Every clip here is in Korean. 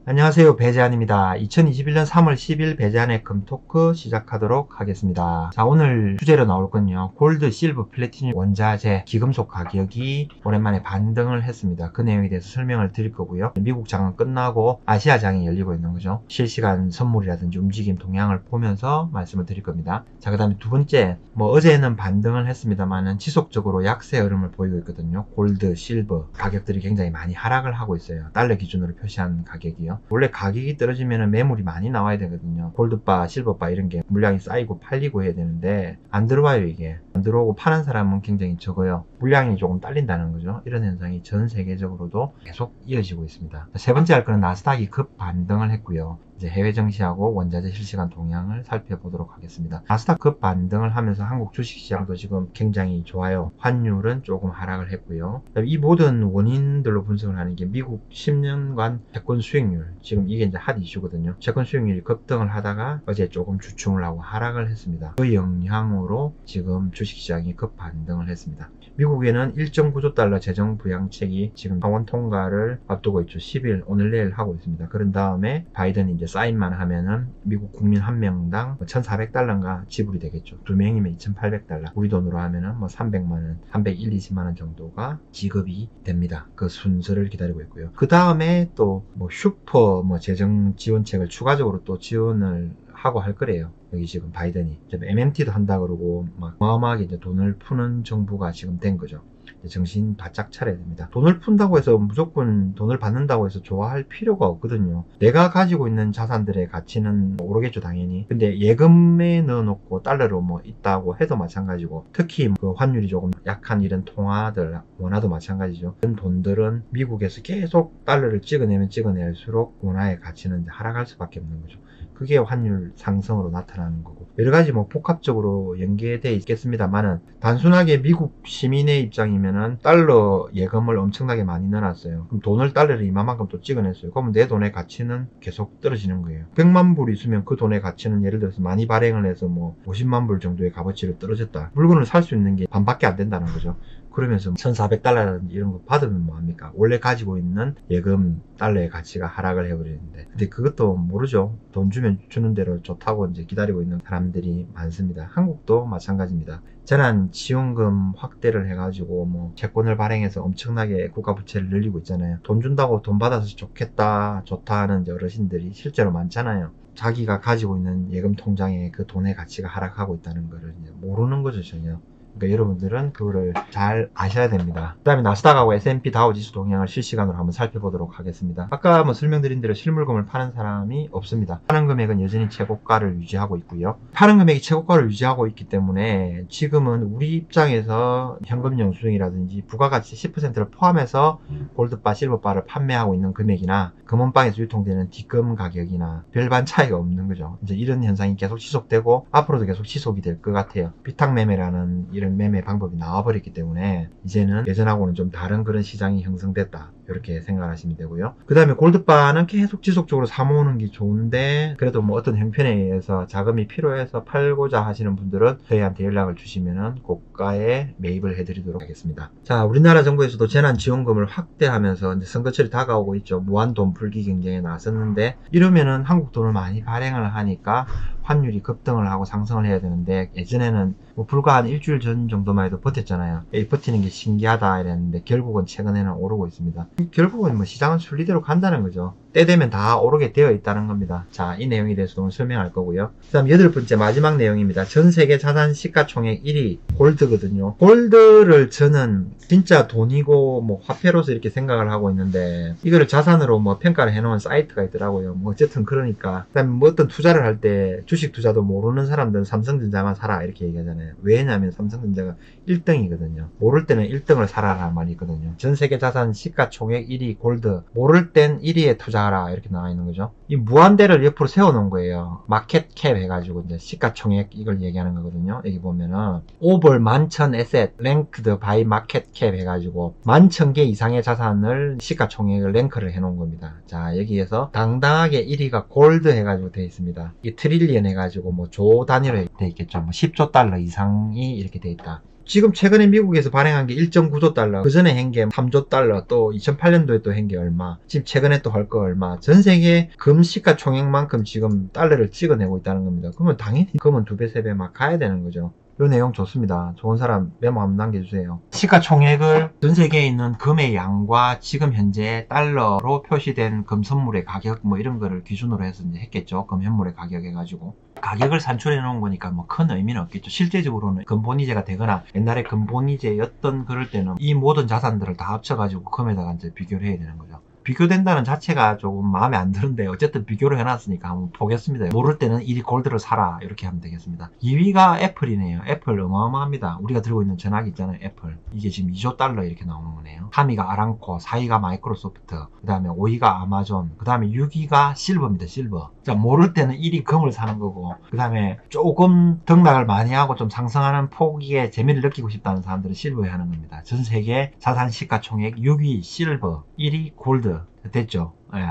안녕하세요. 배재한입니다. 2021년 3월 10일 배재한의 금토크 시작하도록 하겠습니다. 자, 오늘 주제로 나올 건요. 골드, 실버, 플래티늄 원자재, 기금속 가격이 오랜만에 반등을 했습니다. 그 내용에 대해서 설명을 드릴 거고요. 미국 장은 끝나고 아시아장이 열리고 있는 거죠. 실시간 선물이라든지 움직임 동향을 보면서 말씀을 드릴 겁니다. 자, 그 다음에 두 번째, 어제는 반등을 했습니다만은 지속적으로 약세 흐름을 보이고 있거든요. 골드, 실버 가격들이 굉장히 많이 하락을 하고 있어요. 달러 기준으로 표시한 가격이요. 원래 가격이 떨어지면 매물이 많이 나와야 되거든요. 골드바, 실버바 이런 게 물량이 쌓이고 팔리고 해야 되는데 안 들어와요. 이게 안 들어오고 파는 사람은 굉장히 적어요. 물량이 조금 딸린다는 거죠. 이런 현상이 전 세계적으로도 계속 이어지고 있습니다. 세 번째 할 거는 나스닥이 급 반등을 했고요. 이제 해외 증시하고 원자재 실시간 동향을 살펴보도록 하겠습니다. 나스닥 급 반등을 하면서 한국 주식시장도 지금 굉장히 좋아요. 환율은 조금 하락을 했고요. 이 모든 원인들로 분석을 하는 게 미국 10년간 채권 수익률, 지금 이게 이제 핫 이슈거든요. 채권 수익률이 급등을 하다가 어제 조금 주춤을 하고 하락을 했습니다. 그 영향으로 지금 주식시장이 급 반등을 했습니다. 미국에는 1.9조 달러 재정 부양책이 지금 하원 통과를 앞두고 있죠. 10일 오늘 내일 하고 있습니다. 그런 다음에 바이든이 이제 사인만 하면은 미국 국민 한 명당 1,400달러인가 지불이 되겠죠. 두 명이면 2,800달러. 우리 돈으로 하면은 300만원, 301, 20만원 정도가 지급이 됩니다. 그 순서를 기다리고 있고요. 그 다음에 또 슈퍼 재정 지원책을 추가적으로 또 지원을 하고 할 거래요. 여기 지금 바이든이 MMT도 한다 그러고 막 어마어마하게 이제 돈을 푸는 정부가 지금 된 거죠. 정신 바짝 차려야 됩니다. 돈을 푼다고 해서 무조건 돈을 받는다고 해서 좋아할 필요가 없거든요. 내가 가지고 있는 자산들의 가치는 오르겠죠, 당연히. 근데 예금에 넣어놓고 달러로 있다고 해도 마찬가지고, 특히 그 환율이 조금 약한 이런 통화들, 원화도 마찬가지죠. 그런 돈들은 미국에서 계속 달러를 찍어내면 찍어낼수록 원화의 가치는 이제 하락할 수밖에 없는 거죠. 그게 환율 상승으로 나타나는 거고, 여러 가지 복합적으로 연계되어 있겠습니다만은, 단순하게 미국 시민의 입장이면은 달러 예금을 엄청나게 많이 넣어놨어요. 그럼 돈을 달러를 이만큼 또 찍어냈어요. 그러면 내 돈의 가치는 계속 떨어지는 거예요. 100만 불 있으면 그 돈의 가치는 예를 들어서 많이 발행을 해서 50만 불 정도의 값어치로 떨어졌다. 물건을 살 수 있는 게 반밖에 안 된다는 거죠. 그러면서 1,400달러라든지 이런 거 받으면 뭐합니까? 원래 가지고 있는 예금 달러의 가치가 하락을 해버리는데, 근데 그것도 모르죠. 돈 주면 주는 대로 좋다고 이제 기다리고 있는 사람들이 많습니다. 한국도 마찬가지입니다. 재난지원금 확대를 해가지고 채권을 발행해서 엄청나게 국가부채를 늘리고 있잖아요. 돈 준다고 돈 받아서 좋겠다, 좋다 하는 이제 어르신들이 실제로 많잖아요. 자기가 가지고 있는 예금 통장에 그 돈의 가치가 하락하고 있다는 거를 이제 모르는 거죠, 전혀. 그러니까 여러분들은 그거를 잘 아셔야 됩니다. 그 다음에 나스닥하고 S&P 다우지수 동향을 실시간으로 한번 살펴보도록 하겠습니다. 아까 설명드린 대로 실물금을 파는 사람이 없습니다. 파는 금액은 여전히 최고가를 유지하고 있고요. 파는 금액이 최고가를 유지하고 있기 때문에 지금은 우리 입장에서 현금 영수증이라든지 부가가치 10%를 포함해서 골드바, 실버바를 판매하고 있는 금액이나 금원방에서 유통되는 뒷금 가격이나 별반 차이가 없는 거죠. 이제 이런 현상이 계속 지속되고 앞으로도 계속 지속이 될 것 같아요. 비탁매매라는 이런 매매 방법이 나와버렸기 때문에 이제는 예전하고는 좀 다른 그런 시장이 형성됐다, 이렇게 생각하시면 되고요. 그 다음에 골드바는 계속 지속적으로 사모으는 게 좋은데, 그래도 어떤 형편에 의해서 자금이 필요해서 팔고자 하시는 분들은 저희한테 연락을 주시면은 고가에 매입을 해드리도록 하겠습니다. 자, 우리나라 정부에서도 재난지원금을 확대하면서 이제 선거철이 다가오고 있죠. 무한 돈 풀기 경쟁에 나섰는데, 이러면은 한국 돈을 많이 발행을 하니까 환율이 급등을 하고 상승을 해야 되는데, 예전에는 불과 한 일주일 전 정도만 해도 버텼잖아요. 버티는 게 신기하다 이랬는데 결국은 최근에는 오르고 있습니다. 결국은 시장은 순리대로 간다는 거죠. 때 되면 다 오르게 되어 있다는 겁니다. 자, 이 내용에 대해서 오늘 설명할 거고요. 그 다음 8번째 마지막 내용입니다. 전 세계 자산 시가총액 1위 골드거든요. 골드를 저는 진짜 돈이고 화폐로서 이렇게 생각을 하고 있는데, 이거를 자산으로 평가를 해놓은 사이트가 있더라고요. 어쨌든 그러니까. 그 다음에 어떤 투자를 할 때 주식 투자도 모르는 사람들은 삼성전자만 사라 이렇게 얘기하잖아요. 왜냐하면 삼성전자가 1등이거든요. 모를 때는 1등을 사라라는 말이 있거든요. 전 세계 자산 시가총액 1위 골드, 모를 땐 1위에 투자하라 이렇게 나와 있는 거죠. 이 무한대를 옆으로 세워놓은 거예요. 마켓캡 해가지고 이제 시가총액 이걸 얘기하는 거거든요. 여기 보면은 오벌 11,000 에셋 랭크드 바이 마켓캡 해가지고 11,000개 이상의 자산을 시가총액을 랭크를 해놓은 겁니다. 자, 여기에서 당당하게 1위가 골드 해가지고 되어 있습니다. 이 트릴리언 해가지고 조 단위로 되어 있겠죠. 10조 달러 이상이 이렇게 되어 있다. 지금 최근에 미국에서 발행한 게 1.9조 달러, 그 전에 한 게 3조 달러, 또 2008년도에 또 한 게 얼마, 지금 최근에 또 할 거 얼마, 전 세계 금 시가총액만큼 지금 달러를 찍어내고 있다는 겁니다. 그러면 당연히 금은 2배, 3배 막 가야 되는 거죠. 이 내용 좋습니다. 좋은 사람 메모 한번 남겨주세요. 시가총액을 전 세계에 있는 금의 양과 지금 현재 달러로 표시된 금 선물의 가격 뭐 이런 거를 기준으로 해서 이제 했겠죠. 금 현물의 가격 해가지고. 가격을 산출해 놓은 거니까 뭐 큰 의미는 없겠죠. 실제적으로는 금본위제가 되거나 옛날에 금본위제였던 그럴 때는 이 모든 자산들을 다 합쳐가지고 금에다가 이제 비교를 해야 되는 거죠. 비교된다는 자체가 조금 마음에 안 드는데 어쨌든 비교를 해놨으니까 한번 보겠습니다. 모를 때는 1위 골드를 사라 이렇게 하면 되겠습니다. 2위가 애플이네요. 애플 어마어마합니다. 우리가 들고 있는 전화기 있잖아요. 애플. 이게 지금 2조 달러 이렇게 나오는 거네요. 3위가 아람코, 4위가 마이크로소프트, 그 다음에 5위가 아마존, 그 다음에 6위가 실버입니다. 실버. 자, 모를 때는 1위 금을 사는 거고, 그 다음에 조금 등락을 많이 하고 좀 상승하는 포기에 재미를 느끼고 싶다는 사람들은 실버에 하는 겁니다. 전 세계 자산 시가총액 6위 실버, 1위 골드. 됐죠? 네.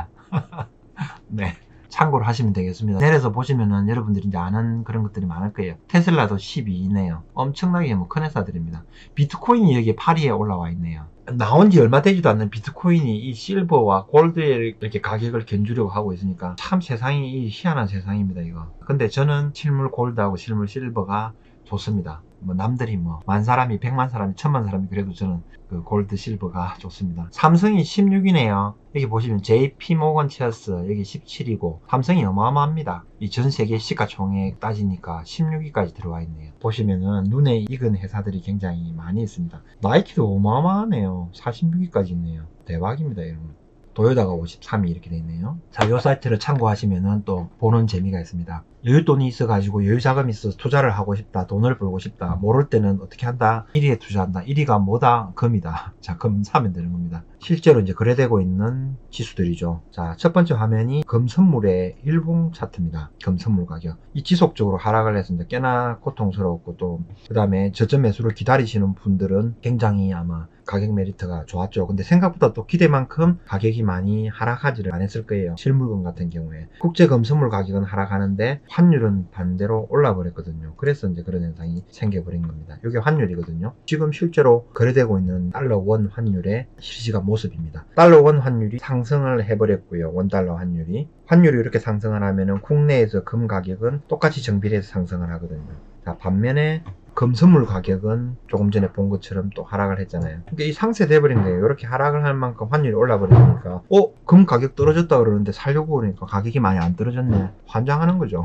네. 참고를 하시면 되겠습니다. 내려서 보시면은 여러분들이 이제 아는 그런 것들이 많을 거예요. 테슬라도 12위네요. 엄청나게 뭐 큰 회사들입니다. 비트코인이 여기 8위에 올라와 있네요. 나온 지 얼마 되지도 않는 비트코인이 이 실버와 골드에 이렇게 가격을 견주려고 하고 있으니까 참 세상이 희한한 세상입니다, 이거. 근데 저는 실물 골드하고 실물 실버가 좋습니다. 뭐 남들이 뭐 10,000사람이 1,000,000사람이 1,000,000사람이 그래도 저는 그 골드 실버가 좋습니다. 삼성이 16위네요. 여기 보시면 JP 모건 체어스 여기 17위고 삼성이 어마어마합니다. 이 전 세계 시가총액 따지니까 16위까지 들어와 있네요. 보시면은 눈에 익은 회사들이 굉장히 많이 있습니다. 나이키도 어마어마하네요. 46위까지 있네요. 대박입니다, 여러분. 도요다가 53위 이렇게 돼 있네요. 자, 이 사이트를 참고하시면은 또 보는 재미가 있습니다. 여윳돈이 있어가지고 여유자금이 있어서 투자를 하고 싶다, 돈을 벌고 싶다, 모를 때는 어떻게 한다? 1위에 투자한다. 1위가 뭐다? 금이다. 자, 금 사면 되는 겁니다. 실제로 이제 거래되고 있는 지수들이죠. 자, 첫 번째 화면이 금 선물의 일봉 차트입니다. 금 선물 가격. 이 지속적으로 하락을 해서 이제 꽤나 고통스러웠고 또 그 다음에 저점 매수를 기다리시는 분들은 굉장히 아마 가격 메리트가 좋았죠. 근데 생각보다 또 기대만큼 가격이 많이 하락하지를 않았을 거예요. 실물금 같은 경우에. 국제금 선물 가격은 하락하는데 환율은 반대로 올라 버렸거든요. 그래서 이제 그런 현상이 생겨버린 겁니다. 이게 환율이거든요. 지금 실제로 거래되고 있는 달러 원 환율의 실시간 모습입니다. 달러 원 환율이 상승을 해버렸고요. 원달러 환율이. 환율이 이렇게 상승을 하면은 국내에서 금 가격은 똑같이 정비례해서 상승을 하거든요. 자, 반면에 금 선물 가격은 조금 전에 본 것처럼 또 하락을 했잖아요. 그러니까 이 상세 돼버린 거예요. 이렇게 하락을 할 만큼 환율이 올라버리니까 금 가격 떨어졌다 그러는데 살려고 그러니까 가격이 많이 안 떨어졌네. 환장하는 거죠.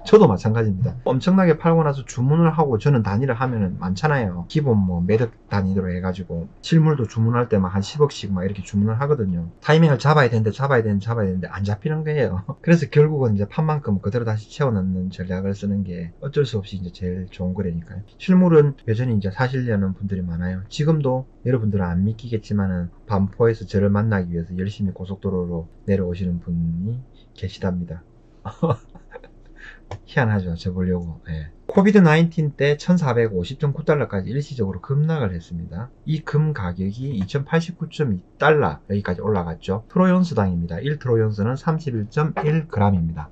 저도 마찬가지입니다. 엄청나게 팔고 나서 주문을 하고 저는 단위를 하면은 많잖아요. 기본 뭐 매덕 단위로 해가지고 실물도 주문할 때 막 한 10억씩 막 이렇게 주문을 하거든요. 타이밍을 잡아야 되는데 안 잡히는 거예요. 그래서 결국은 이제 판 만큼 그대로 다시 채워넣는 전략을 쓰는 게 어쩔 수 없이 이제 제일 좋은 거라니까요. 실물은 여전히 이제 사시려는 분들이 많아요. 지금도 여러분들은 안 믿기겠지만은 반포에서 저를 만나기 위해서 열심히 고속도로로 내려오시는 분이 계시답니다. 희한하죠. 저 보려고. 예. 코비드 19 때 1450.9달러까지 일시적으로 급락을 했습니다. 이 금 가격이 2089.2달러 여기까지 올라갔죠. 트로이온스당입니다. 1트로이온스는 31.1g입니다.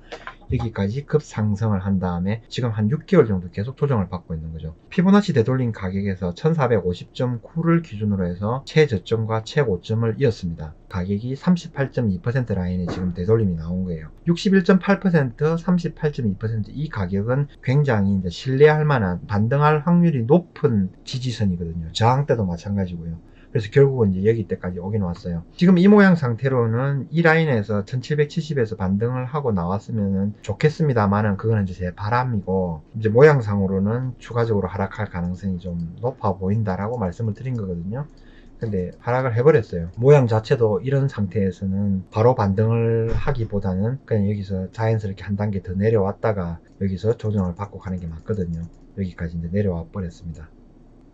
여기까지 급상승을 한 다음에 지금 한 6개월 정도 계속 조정을 받고 있는 거죠. 피보나치 되돌린 가격에서 1450.9를 기준으로 해서 최저점과 최고점을 이었습니다. 가격이 38.2% 라인에 지금 되돌림이 나온 거예요. 61.8%, 38.2% 이 가격은 굉장히 이제 신뢰할 만한 반등할 확률이 높은 지지선이거든요. 저항 때도 마찬가지고요. 그래서 결국은 이제 여기 때까지 오긴 왔어요. 지금 이 모양 상태로는 이 라인에서 1770에서 반등을 하고 나왔으면 좋겠습니다만은 그거는 이제 제 바람이고 이제 모양상으로는 추가적으로 하락할 가능성이 좀 높아 보인다라고 말씀을 드린 거거든요. 근데 하락을 해버렸어요. 모양 자체도 이런 상태에서는 바로 반등을 하기보다는 그냥 여기서 자연스럽게 한 단계 더 내려왔다가 여기서 조정을 받고 가는 게 맞거든요. 여기까지 이제 내려와 버렸습니다.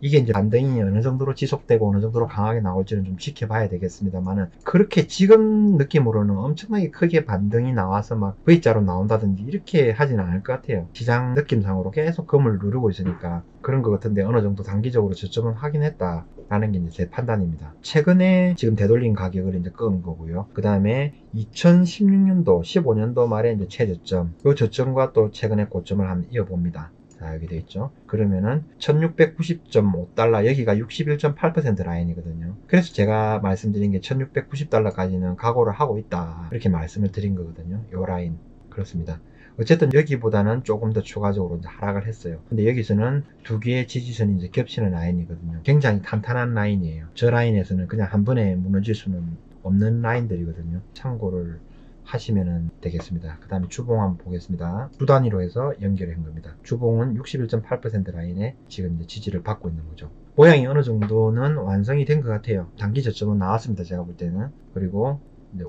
이게 이제 반등이 어느 정도로 지속되고 어느 정도로 강하게 나올지는 좀 지켜봐야 되겠습니다만은 그렇게 지금 느낌으로는 엄청나게 크게 반등이 나와서 막 V자로 나온다든지 이렇게 하지는 않을 것 같아요. 시장 느낌상으로 계속 금을 누르고 있으니까 그런 것 같은데 어느 정도 단기적으로 저점은 확인했다 라는 게 이제 제 판단입니다. 최근에 지금 되돌린 가격을 이제 끄은 거고요. 그 다음에 2016년도 15년도 말에 이제 최저점 이 저점과 또 최근에 고점을 한번 이어봅니다. 자, 여기 되어 있죠. 그러면은 1690.5달러, 여기가 61.8% 라인이거든요. 그래서 제가 말씀드린 게 1690달러까지는 각오를 하고 있다, 이렇게 말씀을 드린 거거든요. 요 라인. 그렇습니다. 어쨌든 여기보다는 조금 더 추가적으로 이제 하락을 했어요. 근데 여기서는 두 개의 지지선이 이제 겹치는 라인이거든요. 굉장히 탄탄한 라인이에요. 저 라인에서는 그냥 한 번에 무너질 수는 없는 라인들이거든요. 참고를 하시면 되겠습니다. 그 다음에 주봉 한번 보겠습니다. 주 단위로 해서 연결해 한 겁니다. 주봉은 61.8% 라인에 지금 이제 지지를 받고 있는 거죠. 모양이 어느 정도는 완성이 된 것 같아요. 단기 저점은 나왔습니다. 제가 볼 때는. 그리고 이제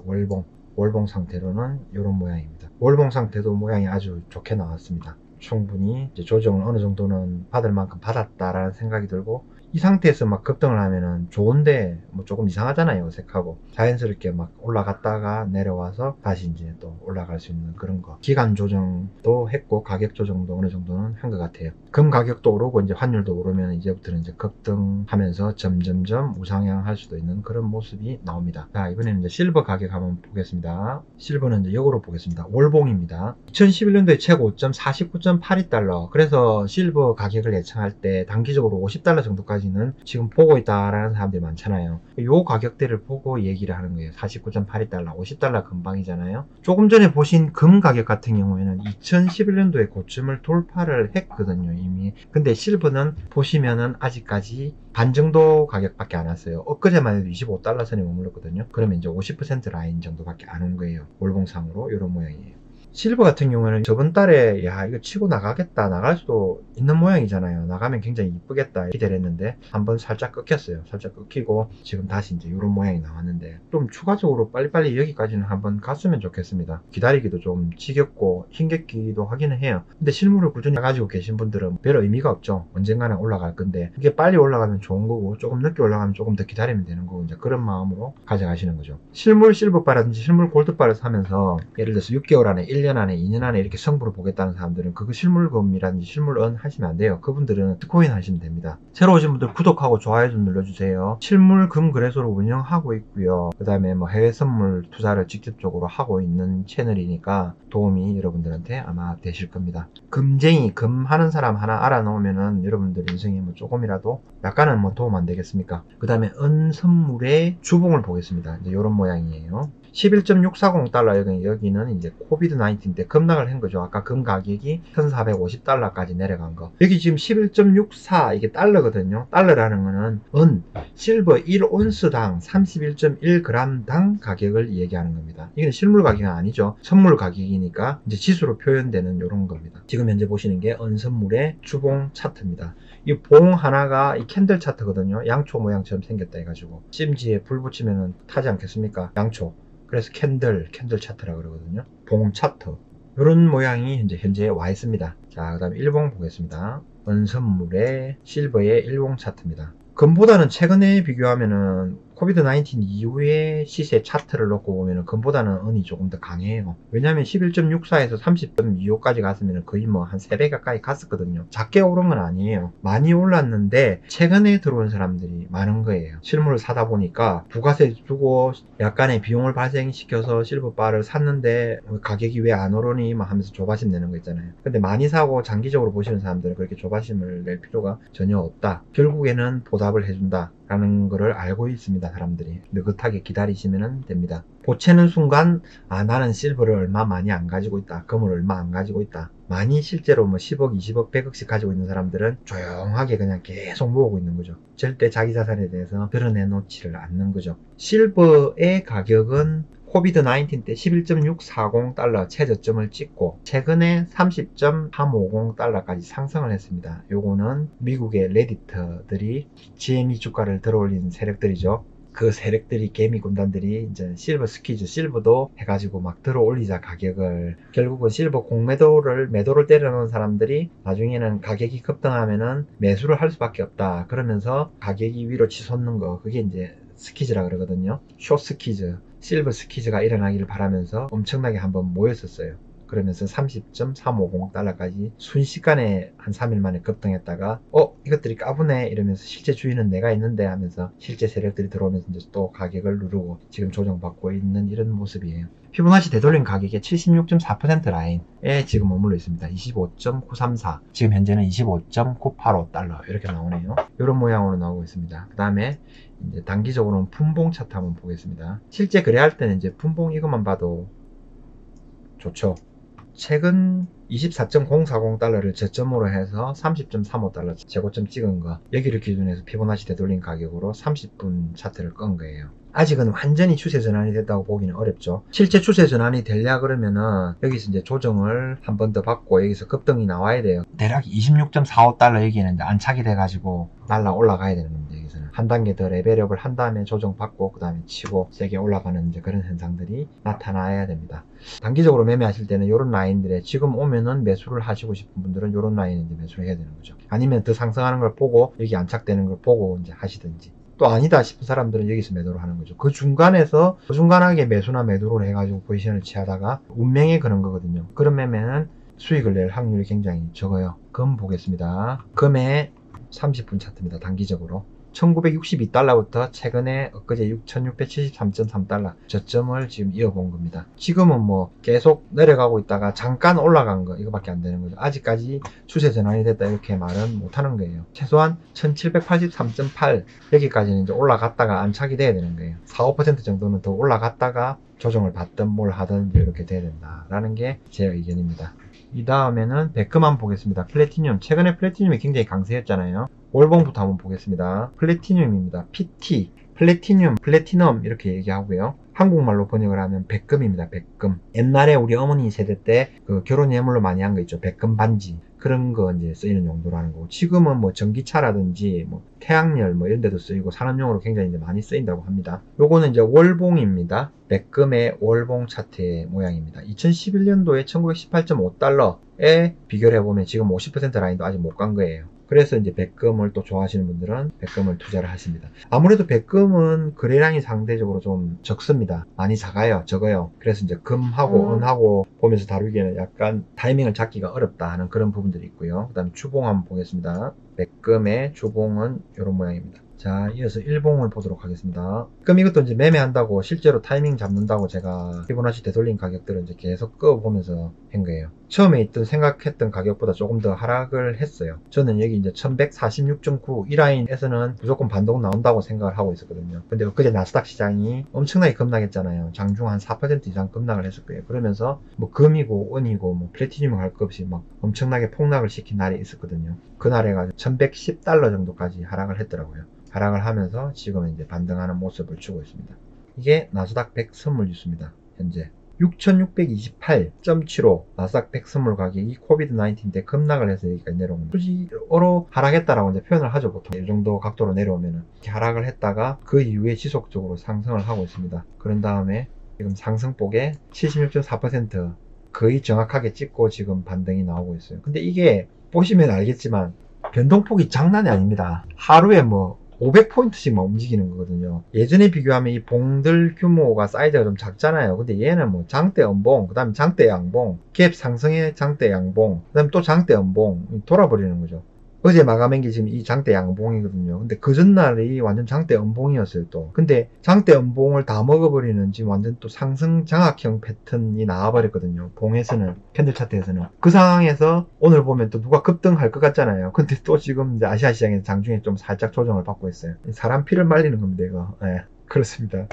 월봉 상태로는 이런 모양입니다. 월봉 상태도 모양이 아주 좋게 나왔습니다. 충분히 이제 조정을 어느 정도는 받을 만큼 받았다라는 생각이 들고, 이 상태에서 막 급등을 하면은 좋은데 뭐 조금 이상하잖아요. 어색하고. 자연스럽게 막 올라갔다가 내려와서 다시 이제 또 올라갈 수 있는 그런 거. 기간 조정도 했고 가격 조정도 어느 정도는 한 것 같아요. 금 가격도 오르고 이제 환율도 오르면 이제부터는 이제 급등하면서 점점점 우상향 할 수도 있는 그런 모습이 나옵니다. 자, 이번에는 이제 실버 가격 한번 보겠습니다. 실버는 이제 역으로 보겠습니다. 월봉입니다. 2011년도에 최고점 49.82달러. 그래서 실버 가격을 예상할 때 단기적으로 50달러 정도까지 는 지금 보고 있다라는 사람들이 많잖아요. 요 가격대를 보고 얘기를 하는 거예요. 49.82달러, 50달러 근방이잖아요. 조금 전에 보신 금 가격 같은 경우에는 2011년도에 고점을 돌파를 했거든요, 이미. 근데 실버는 보시면은 아직까지 반 정도 가격밖에 안 왔어요. 엊그제만 해도 25달러 선에 머물렀거든요. 그러면 이제 50% 라인 정도밖에 안 온 거예요. 월봉상으로 이런 모양이에요. 실버 같은 경우에는 저번 달에 야 이거 치고 나가겠다, 나갈 수도 있는 모양이잖아요. 나가면 굉장히 이쁘겠다 기대를 했는데 한번 살짝 끊겼어요. 살짝 끊기고 지금 다시 이제 이런 모양이 나왔는데, 좀 추가적으로 빨리빨리 여기까지는 한번 갔으면 좋겠습니다. 기다리기도 좀 지겹고 힘겹기도 하기는 해요. 근데 실물을 꾸준히 가지고 계신 분들은 별 의미가 없죠. 언젠가는 올라갈 건데, 이게 빨리 올라가면 좋은 거고 조금 늦게 올라가면 조금 더 기다리면 되는 거고, 이제 그런 마음으로 가져가시는 거죠. 실물 실버바라든지 실물 골드바를 사면서 예를 들어서 6개월 안에 1년 안에 2년 안에 이렇게 성부를 보겠다는 사람들은 그거 실물금이라든지 실물은 하시면 안 돼요. 그분들은 비트코인 하시면 됩니다. 새로 오신 분들 구독하고 좋아요 좀 눌러주세요. 실물금 거래소를 운영하고 있고요. 그 다음에 뭐 해외 선물 투자를 직접적으로 하고 있는 채널이니까 도움이 여러분들한테 아마 되실 겁니다. 금쟁이 금 하는 사람 하나 알아놓으면은 여러분들 인생에 뭐 조금이라도 약간은 뭐 도움 안 되겠습니까? 그 다음에 은선물의 주봉을 보겠습니다. 이제 이런 모양이에요. 11.640달러, 여기는 이제 코비드-19 때 급락을 한 거죠. 아까 금 가격이 1450달러까지 내려간 거. 여기 지금 11.64 이게 달러거든요. 달러라는 거는 실버 1온스당 31.1g당 가격을 얘기하는 겁니다. 이건 실물 가격이 아니죠. 선물 가격이니까 이제 지수로 표현되는 이런 겁니다. 지금 현재 보시는 게 은선물의 주봉 차트입니다. 이 봉 하나가 이 캔들 차트거든요. 양초 모양처럼 생겼다 해가지고 심지에 불 붙이면 타지 않겠습니까? 양초. 그래서 캔들 차트라고 그러거든요. 봉 차트. 이런 모양이 현재 와 있습니다. 자, 그 다음에 일봉 보겠습니다. 은선물의 실버의 일봉 차트입니다. 금보다는 최근에 비교하면은 코비드-19 이후의 시세 차트를 놓고 보면 금보다는 은이 조금 더 강해요. 왜냐하면 11.64에서 30.25까지 갔으면 거의 뭐 한 3배 가까이 갔었거든요. 작게 오른 건 아니에요. 많이 올랐는데 최근에 들어온 사람들이 많은 거예요. 실물을 사다 보니까 부가세 주고 약간의 비용을 발생시켜서 실버바를 샀는데 가격이 왜 안 오르니 막 하면서 조바심 내는 거 있잖아요. 근데 많이 사고 장기적으로 보시는 사람들은 그렇게 조바심을 낼 필요가 전혀 없다. 결국에는 보답을 해준다 라는 거를 알고 있습니다. 사람들이 느긋하게 기다리시면 됩니다. 보채는 순간 나는 실버를 얼마 많이 안 가지고 있다, 금을 얼마 안 가지고 있다, 많이 실제로 뭐 10억 20억 100억씩 가지고 있는 사람들은 조용하게 그냥 계속 모으고 있는 거죠. 절대 자기 자산에 대해서 드러내놓지를 않는 거죠. 실버의 가격은 코비드-19 때 11.640달러 최저점을 찍고 최근에 30.350달러까지 상승을 했습니다. 요거는 미국의 레디터들이 GME 주가를 들어올린 세력들이죠. 그 세력들이, 개미 군단들이 이제 실버 스퀴즈, 실버도 해가지고 막 들어올리자 가격을. 결국은 실버 매도를 때려놓은 사람들이 나중에는 가격이 급등하면은 매수를 할 수밖에 없다. 그러면서 가격이 위로 치솟는 거, 그게 이제 스퀴즈라 그러거든요. 숏 스퀴즈, 실버 스퀴즈가 일어나기를 바라면서 엄청나게 한번 모였었어요. 그러면서 30.350달러까지 순식간에 한 3일 만에 급등했다가 이것들이 까부네 이러면서 실제 주인은 내가 있는데 하면서 실제 세력들이 들어오면서 이제 또 가격을 누르고 지금 조정받고 있는 이런 모습이에요. 피보나치 되돌림 가격의 76.4% 라인에 지금 머물러 있습니다. 25.934 지금 현재는 25.985달러 이렇게 나오네요. 이런 모양으로 나오고 있습니다. 그 다음에 이제 단기적으로는 분봉 차트 한번 보겠습니다. 실제 거래할 때는 이제 분봉 이것만 봐도 좋죠. 최근 24.040달러를 저점으로 해서 30.35달러 최고점 찍은 거, 여기를 기준해서 피보나치 되돌림 가격으로 30분 차트를 끈 거예요. 아직은 완전히 추세 전환이 됐다고 보기는 어렵죠. 실제 추세 전환이 되려 그러면은 여기서 이제 조정을 한 번 더 받고 여기서 급등이 나와야 돼요. 대략 26.45달러 여기는 이제 안착이 돼가지고 날라 올라가야 되는 겁니다. 여기서는 한 단계 더 레벨업을 한 다음에 조정받고 그 다음에 치고 세게 올라가는 이제 그런 현상들이 나타나야 됩니다. 단기적으로 매매하실 때는 이런 라인들에 지금 오면은 매수를 하시고 싶은 분들은 이런 라인에 이제 매수를 해야 되는 거죠. 아니면 더 상승하는 걸 보고 여기 안착되는 걸 보고 이제 하시든지, 또 아니다 싶은 사람들은 여기서 매도를 하는 거죠. 그 중간에서 중간하게 매수나 매도를 해가지고 포지션을 취하다가 운명에 그런 거거든요. 그런 매매는 수익을 낼 확률이 굉장히 적어요. 금 보겠습니다. 금의 30분 차트입니다. 단기적으로 1962달러부터 최근에 엊그제 6673.3달러 저점을 지금 이어본 겁니다. 지금은 뭐 계속 내려가고 있다가 잠깐 올라간 거 이거밖에 안 되는 거죠. 아직까지 추세 전환이 됐다 이렇게 말은 못 하는 거예요. 최소한 1783.8 여기까지는 이제 올라갔다가 안착이 돼야 되는 거예요. 4~5% 정도는 더 올라갔다가 조정을 받든 뭘 하든 이렇게 돼야 된다라는 게 제 의견입니다. 이 다음에는 베금 한번 보겠습니다. 플래티늄, 최근에 플래티늄이 굉장히 강세였잖아요. 월봉부터 한번 보겠습니다. 플래티늄입니다. PT, 플래티넘 이렇게 얘기하고요. 한국말로 번역을 하면 백금입니다. 백금. 옛날에 우리 어머니 세대 때 그 결혼 예물로 많이 한 거 있죠. 백금 반지. 그런 거 이제 쓰이는 용도로 하는 거고, 지금은 뭐 전기차라든지 뭐 태양열 뭐 이런 데도 쓰이고 산업용으로 굉장히 이제 많이 쓰인다고 합니다. 요거는 이제 월봉입니다. 백금의 월봉 차트의 모양입니다. 2011년도에 1918.5달러에 비교를 해보면 지금 50% 라인도 아직 못 간 거예요. 그래서 이제 백금을 또 좋아하시는 분들은 백금을 투자를 하십니다. 아무래도 백금은 거래량이 상대적으로 좀 적습니다. 많이 적어요. 그래서 이제 금하고 은하고 보면서 다루기에는 약간 타이밍을 잡기가 어렵다 하는 그런 부분들이 있고요. 그 다음에 주봉 한번 보겠습니다. 백금의 주봉은 이런 모양입니다. 자, 이어서 일봉을 보도록 하겠습니다. 그럼 이것도 이제 매매한다고 실제로 타이밍 잡는다고 제가 피보나치 되돌림 가격들을 이제 계속 끄어보면서 한 거예요. 처음에 있던 생각했던 가격보다 조금 더 하락을 했어요. 저는 여기 이제 1146.9 이 라인에서는 무조건 반동 나온다고 생각을 하고 있었거든요. 근데 엊그제 나스닥 시장이 엄청나게 급락했잖아요. 장중 한 4% 이상 급락을 했을 거예요. 그러면서 뭐 금이고 은이고 뭐 플래티늄 할 것 없이 막 엄청나게 폭락을 시킨 날이 있었거든요. 그날에 가지고 1110달러 정도까지 하락을 했더라고요. 하락을 하면서 지금은 이제 반등하는 모습을 주고 있습니다. 이게 나스닥 100 선물 뉴스입니다. 현재 6628.75 나스닥 100 선물 가격이 코비드-19 때 급락을 해서 여기까지 내려온 겁니다. 수지로 하락했다라고 이제 표현을 하죠. 보통 이 정도 각도로 내려오면은 이렇게 하락을 했다가 그 이후에 지속적으로 상승을 하고 있습니다. 그런 다음에 지금 상승폭의 76.4% 거의 정확하게 찍고 지금 반등이 나오고 있어요. 근데 이게 보시면 알겠지만 변동폭이 장난이 아닙니다. 하루에 뭐 500포인트씩 막 움직이는 거거든요. 예전에 비교하면 이 봉들 규모가 사이즈가 좀 작잖아요. 근데 얘는 뭐 장대 음봉, 그 다음에 장대 양봉, 갭 상승의 장대 양봉, 그 다음에 또 장대 음봉 돌아버리는 거죠. 어제 마감한 게 지금 이 장대 양봉이거든요. 근데 그 전날이 완전 장대 음봉이었어요 또. 근데 장대 음봉을 다 먹어버리는 지금 완전 또 상승 장악형 패턴이 나와버렸거든요. 봉에서는, 캔들 차트에서는. 그 상황에서 오늘 보면 또 누가 급등할 것 같잖아요. 근데 또 지금 이제 아시아 시장에서 장중에 좀 살짝 조정을 받고 있어요. 사람 피를 말리는 겁니다 이거. 네, 그렇습니다.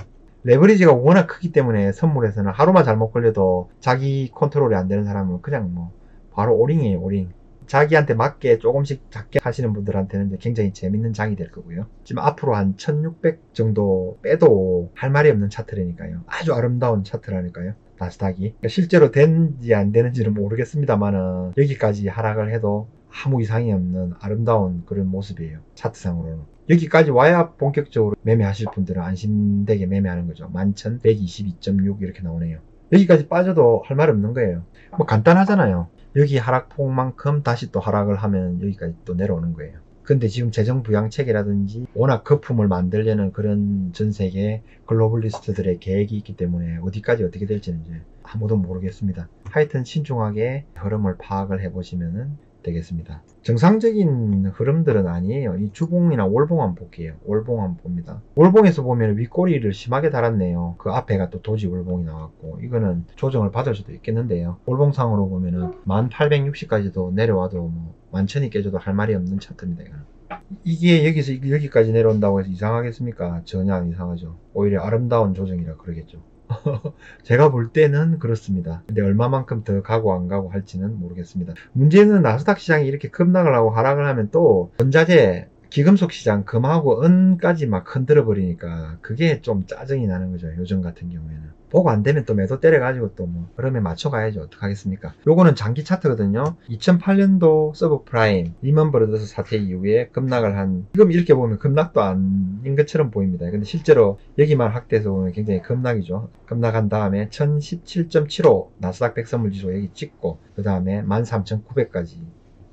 레버리지가 워낙 크기 때문에 선물에서는 하루만 잘못 걸려도 자기 컨트롤이 안 되는 사람은 그냥 뭐 바로 오링이에요. 오링. 자기한테 맞게 조금씩 작게 하시는 분들한테는 이제 굉장히 재밌는 장이 될 거고요. 지금 앞으로 한 1600 정도 빼도 할 말이 없는 차트라니까요. 아주 아름다운 차트라니까요. 나스닥이. 그러니까 실제로 되는지 안 되는지는 모르겠습니다만은 여기까지 하락을 해도 아무 이상이 없는 아름다운 그런 모습이에요. 차트상으로는. 여기까지 와야 본격적으로 매매하실 분들은 안심되게 매매하는 거죠. 11,122.6 이렇게 나오네요. 여기까지 빠져도 할 말 없는 거예요. 뭐 간단하잖아요. 여기 하락폭만큼 다시 또 하락을 하면 여기까지 또 내려오는 거예요. 근데 지금 재정 부양책이라든지 워낙 거품을 만들려는 그런 전 세계 글로벌리스트들의 계획이 있기 때문에 어디까지 어떻게 될지는 이제 아무도 모르겠습니다. 하여튼 신중하게 흐름을 파악을 해보시면 되겠습니다. 정상적인 흐름들은 아니에요. 이 주봉이나 월봉 한번 볼게요. 월봉 한번 봅니다. 월봉에서 보면 윗꼬리를 심하게 달았네요. 그 앞에가 또 도지 월봉이 나왔고, 이거는 조정을 받을 수도 있겠는데요. 월봉상으로 보면은 1860까지도 내려와도 뭐 만천이 깨져도 할 말이 없는 차트입니다. 이거는. 이게 여기서 여기까지 내려온다고 해서 이상하겠습니까? 전혀 안 이상하죠. 오히려 아름다운 조정이라 그러겠죠. 제가 볼 때는 그렇습니다. 근데 얼마만큼 더 가고 안 가고 할지는 모르겠습니다. 문제는 나스닥 시장이 이렇게 급락을 하고 하락을 하면 또 전자재, 기금속 시장, 금하고 은까지 막 흔들어 버리니까 그게 좀 짜증이 나는 거죠. 요즘 같은 경우에는. 보고 안 되면 또 매도 때려가지고 또 뭐 흐름에 맞춰가야죠. 어떡하겠습니까? 요거는 장기 차트거든요. 2008년도 서브프라임, 리먼 브러더스 사태 이후에 급락을 한, 지금 이렇게 보면 급락도 아닌 것처럼 보입니다. 근데 실제로 여기만 확대해서 보면 굉장히 급락이죠. 급락한 다음에 1017.75 나스닥 100 선물지수 여기 찍고, 그 다음에 13,900까지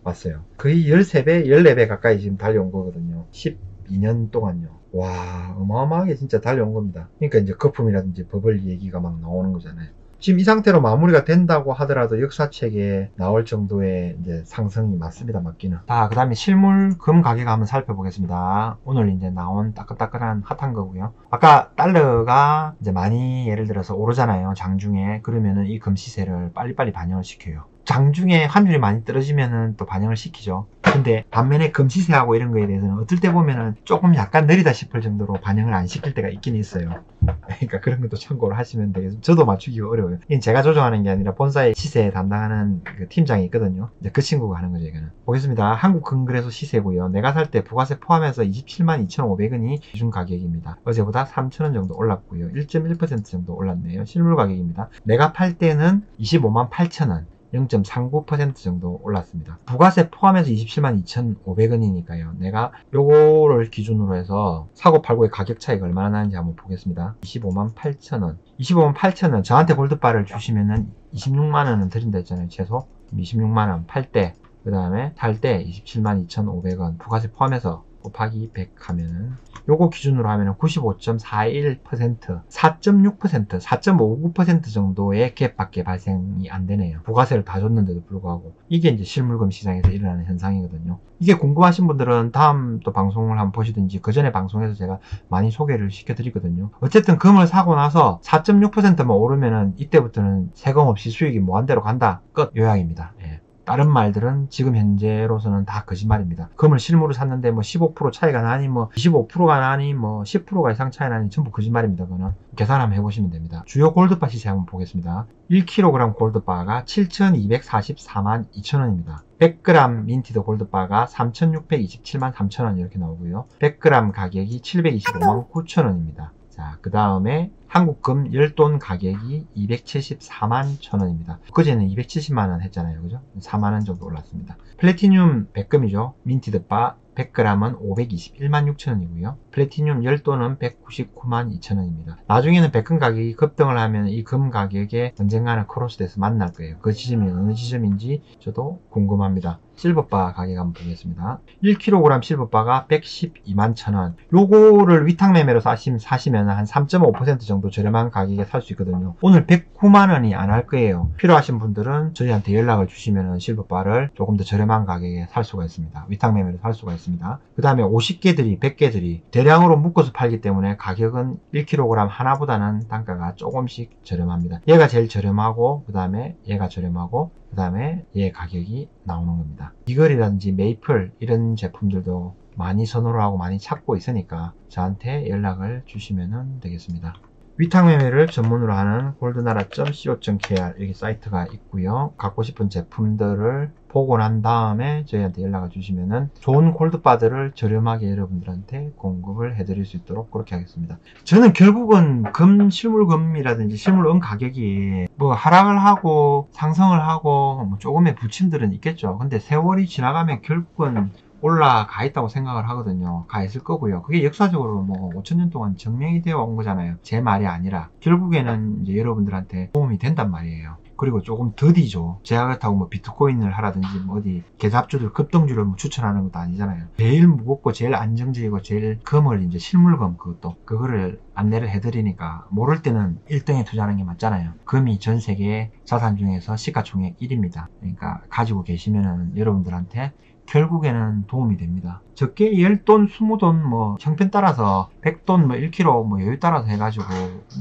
왔어요. 거의 13배, 14배 가까이 지금 달려온 거거든요. 12년 동안요. 와, 어마어마하게 진짜 달려온 겁니다. 그러니까 이제 거품이라든지 버블 얘기가 막 나오는 거잖아요. 지금 이 상태로 마무리가 된다고 하더라도 역사책에 나올 정도의 이제 상승이 맞습니다. 맞기는. 자, 그 다음에 실물 금 가격 한번 살펴보겠습니다. 오늘 이제 나온 따끈따끈한 핫한 거고요. 아까 달러가 이제 많이 예를 들어서 오르잖아요. 장중에. 그러면은 이 금 시세를 빨리빨리 반영을 시켜요. 장중에 환율이 많이 떨어지면은 또 반영을 시키죠. 근데 반면에 금시세하고 이런 거에 대해서는 어떨 때 보면은 조금 약간 느리다 싶을 정도로 반영을 안 시킬 때가 있긴 있어요. 그러니까 그런 것도 참고를 하시면 되겠습니다. 저도 맞추기가 어려워요. 이건 제가 조정하는 게 아니라 본사의 시세 담당하는 그 팀장이 있거든요. 이제 그 친구가 하는 거죠, 이거는. 보겠습니다. 한국금그래소 시세고요. 내가 살 때 부가세 포함해서 272,500원이 기준 가격입니다. 어제보다 3,000원 정도 올랐고요. 1.1% 정도 올랐네요. 실물 가격입니다. 내가 팔 때는 258,000원. 0.39% 정도 올랐습니다. 부가세 포함해서 272,500원이니까요. 내가 요거를 기준으로 해서 사고 팔고의 가격 차이가 얼마나 나는지 한번 보겠습니다. 258,000원. 258,000원. 저한테 골드바를 주시면은 26만원은 드린다 했잖아요. 최소. 26만원 팔 때. 그 다음에 살 때 272,500원. 부가세 포함해서 곱하기 100 하면은 요거 기준으로 하면은 95.41%, 4.6%, 4.59% 정도의 갭밖에 발생이 안 되네요. 부가세를 다 줬는데도 불구하고. 이게 이제 실물금 시장에서 일어나는 현상이거든요. 이게 궁금하신 분들은 다음 또 방송을 한번 보시든지 그 전에 방송에서 제가 많이 소개를 시켜드리거든요. 어쨌든 금을 사고 나서 4.6%만 오르면은 이때부터는 세금 없이 수익이 무한대로 간다. 끝. 요약입니다. 예. 다른 말들은 지금 현재로서는 다 거짓말입니다. 금을 실물을 샀는데 뭐 15% 차이가 나니 뭐 25%가 나니 뭐 10%가 이상 차이 나니 전부 거짓말입니다. 그거는 계산 한번 해보시면 됩니다. 주요 골드바 시세 한번 보겠습니다. 1kg 골드바가 7,244만 2천원입니다. 100g 민티드 골드바가 3,627만 3천원 이렇게 나오고요. 100g 가격이 725만 9천원입니다. 자, 그 다음에 한국금 10돈 가격이 274만 1천원입니다. 그제는 270만원 했잖아요. 그죠? 4만원 정도 올랐습니다. 플래티늄 100금이죠. 민티드바 100g은 521만 6천원이고요. 플래티늄 10돈은 199만 2천원입니다. 나중에는 100금 가격이 급등을 하면 이 금 가격에 언젠가는 크로스돼서 만날 거예요. 그 지점이 어느 지점인지 저도 궁금합니다. 실버바 가격 한번 보겠습니다. 1kg 실버바가 112만 1천원. 요거를 위탁 매매로 사시면 한 3.5% 정도 저렴한 가격에 살 수 있거든요. 오늘 109만원이 안 할 거예요. 필요하신 분들은 저희한테 연락을 주시면 실버바를 조금 더 저렴한 가격에 살 수가 있습니다. 위탁 매매로 살 수가 있습니다. 그 다음에 50개들이 100개들이 대량으로 묶어서 팔기 때문에 가격은 1kg 하나보다는 단가가 조금씩 저렴합니다. 얘가 제일 저렴하고 그 다음에 얘가 저렴하고 그 다음에 얘 가격이 나오는 겁니다. 이걸이라든지 메이플 이런 제품들도 많이 선호를 하고 많이 찾고 있으니까 저한테 연락을 주시면 되겠습니다. 위탁 매매를 전문으로 하는 골드나라.co.kr 이렇게 사이트가 있고요. 갖고 싶은 제품들을 보고 난 다음에 저희한테 연락을 주시면은 좋은 골드바들을 저렴하게 여러분들한테 공급을 해드릴 수 있도록 그렇게 하겠습니다. 저는 결국은 실물금이라든지 실물은 가격이 뭐 하락을 하고 상승을 하고 뭐 조금의 부침들은 있겠죠. 근데 세월이 지나가면 결국은 올라가 있다고 생각을 하거든요. 가 있을 거고요. 그게 역사적으로 뭐 5,000년 동안 증명이 되어 온 거잖아요. 제 말이 아니라 결국에는 이제 여러분들한테 도움이 된단 말이에요. 그리고 조금 더디죠. 제가 그렇다고 뭐 비트코인을 하라든지 뭐 어디 계좌합주들 급등주를 뭐 추천하는 것도 아니잖아요. 제일 무겁고 제일 안정적이고 제일 금을 이제 실물금 그거를 안내를 해드리니까 모를 때는 1등에 투자하는 게 맞잖아요. 금이 전 세계 자산 중에서 시가총액 1위입니다. 그러니까 가지고 계시면은 여러분들한테 결국에는 도움이 됩니다. 적게 10돈, 20돈, 뭐, 형편 따라서 100돈, 뭐, 1kg, 뭐, 여유 따라서 해가지고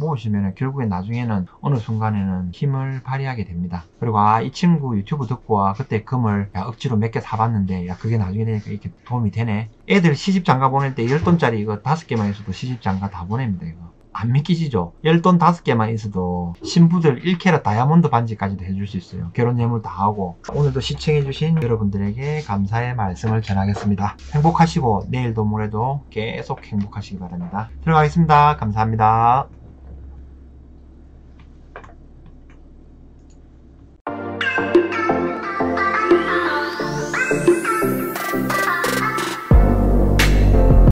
모으시면 결국엔 나중에는 어느 순간에는 힘을 발휘하게 됩니다. 그리고 이 친구 유튜브 듣고 그때 금을 억지로 몇 개 사봤는데, 그게 나중에 되니까 이렇게 도움이 되네. 애들 시집 장가 보낼 때 10돈짜리 이거 5개만 있어도 시집 장가 다 보냅니다, 이거. 안 믿기시죠? 10돈 5개만 있어도 신부들 1캐럿 다이아몬드 반지까지도 해줄 수 있어요. 결혼 예물 다 하고. 오늘도 시청해주신 여러분들에게 감사의 말씀을 전하겠습니다. 행복하시고 내일도 모레도 계속 행복하시기 바랍니다. 들어가겠습니다. 감사합니다.